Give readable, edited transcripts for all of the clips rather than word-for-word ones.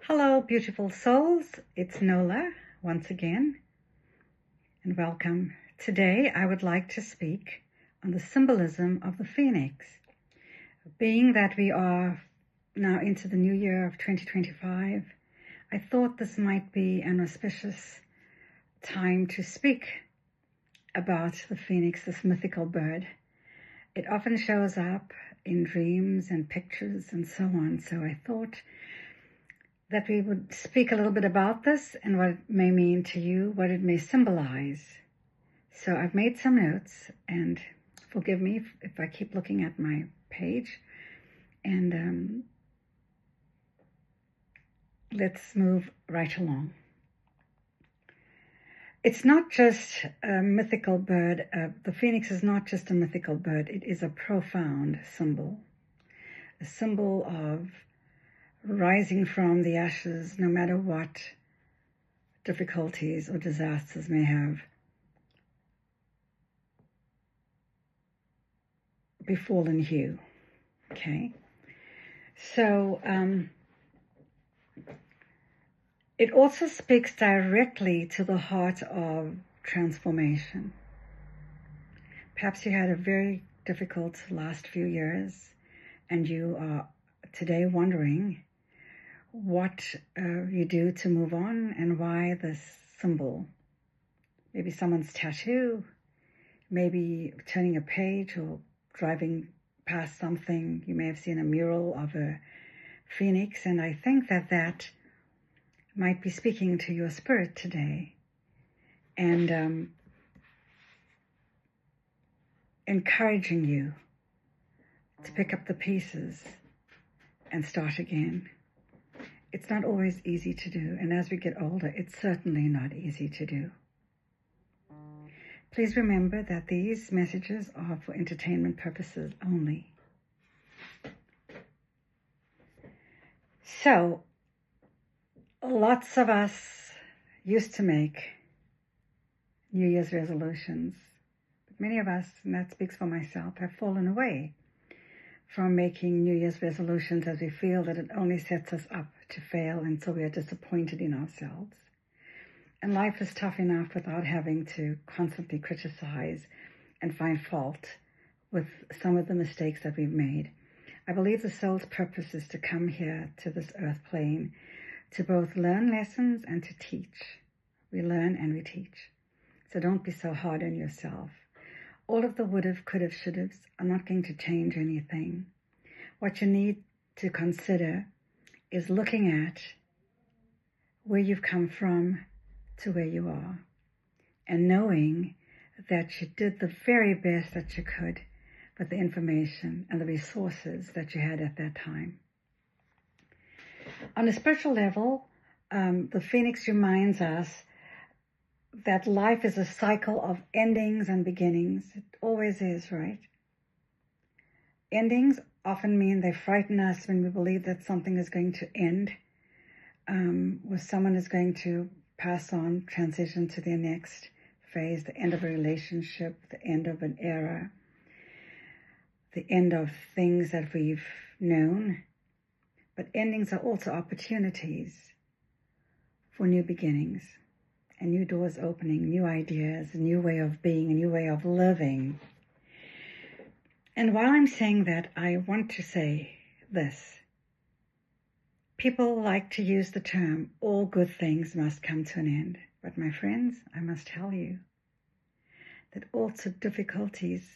Hello, beautiful souls. It's Nola once again, and welcome. Today, I would like to speak on the symbolism of the phoenix. Being that we are now into the new year of 2025, I thought this might be an auspicious time to speak about the phoenix, this mythical bird. It often shows up in dreams and pictures and so on, so I thought that we would speak a little bit about this and what it may mean to you, what it may symbolize. So I've made some notes, and forgive me if I keep looking at my page. And let's move right along. It's not just a mythical bird. The phoenix is not just a mythical bird. It is a profound symbol, a symbol of rising from the ashes, no matter what difficulties or disasters may have befallen you. Okay, so it also speaks directly to the heart of transformation. Perhaps you had a very difficult last few years, and you are today wondering what you do to move on and why this symbol. Maybe someone's tattoo, maybe turning a page or driving past something. You may have seen a mural of a phoenix, and I think that might be speaking to your spirit today and encouraging you to pick up the pieces and start again. It's not always easy to do, and as we get older, it's certainly not easy to do. Please remember that these messages are for entertainment purposes only. So, lots of us used to make New Year's resolutions, but many of us, and that speaks for myself, have fallen away from making New Year's resolutions, as we feel that it only sets us up to fail, and so we are disappointed in ourselves. And life is tough enough without having to constantly criticize and find fault with some of the mistakes that we've made. I believe the soul's purpose is to come here to this earth plane to both learn lessons and to teach. We learn and we teach. So don't be so hard on yourself. All of the would've, could've, should'ves are not going to change anything. What you need to consider is looking at where you've come from to where you are, and knowing that you did the very best that you could with the information and the resources that you had at that time. On a spiritual level, the phoenix reminds us that life is a cycle of endings and beginnings. It always is, right? Endings often mean they frighten us when we believe that something is going to end, or someone is going to pass on, transition to their next phase, the end of a relationship, the end of an era, the end of things that we've known. But endings are also opportunities for new beginnings and new doors opening, new ideas, a new way of being, a new way of living. And while I'm saying that, I want to say this. People like to use the term, all good things must come to an end. But my friends, I must tell you that also difficulties,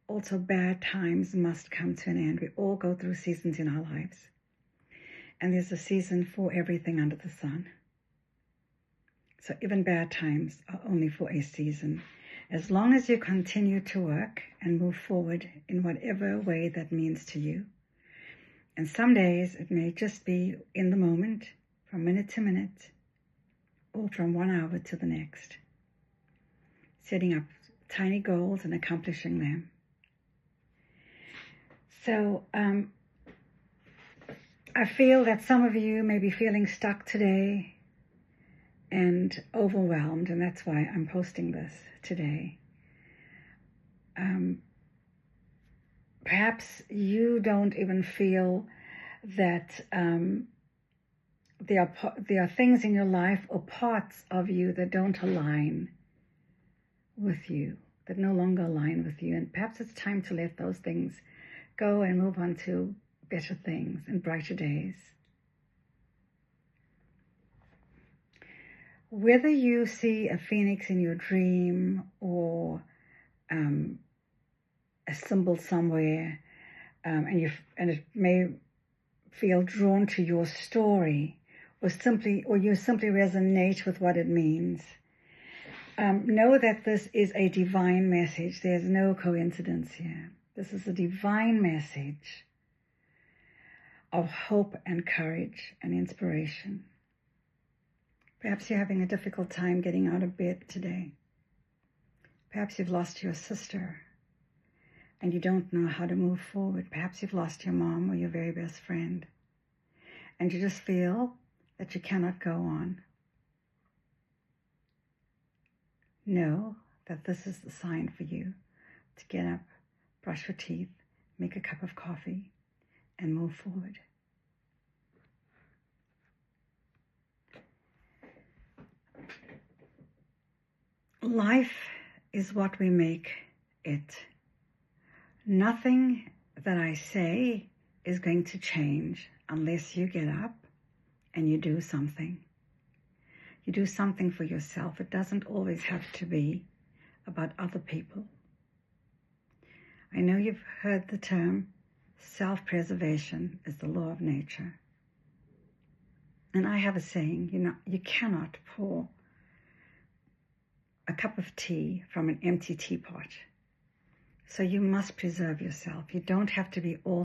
also bad times must come to an end. We all go through seasons in our lives. And there's a season for everything under the sun. So even bad times are only for a season. As long as you continue to work and move forward in whatever way that means to you. And some days it may just be in the moment, from minute to minute, or from 1 hour to the next. Setting up tiny goals and accomplishing them. So I feel that some of you may be feeling stuck today and overwhelmed, and that's why I'm posting this today. Perhaps you don't even feel that there are things in your life or parts of you that don't align with you, that no longer align with you. And perhaps it's time to let those things go and move on to better things and brighter days. Whether you see a phoenix in your dream or a symbol somewhere, and it may feel drawn to your story, or you simply resonate with what it means, know that this is a divine message. There's no coincidence here. This is a divine message of hope and courage and inspiration. Perhaps you're having a difficult time getting out of bed today. Perhaps you've lost your sister and you don't know how to move forward. Perhaps you've lost your mom or your very best friend, and you just feel that you cannot go on. Know that this is the sign for you to get up, brush your teeth, make a cup of coffee, and move forward. Life is what we make it. Nothing that I say is going to change unless you get up and you do something. You do something for yourself. It doesn't always have to be about other people. I know you've heard the term self-preservation is the law of nature. And I have a saying, you cannot pour a cup of tea from an empty teapot. So you must preserve yourself. You don't have to be all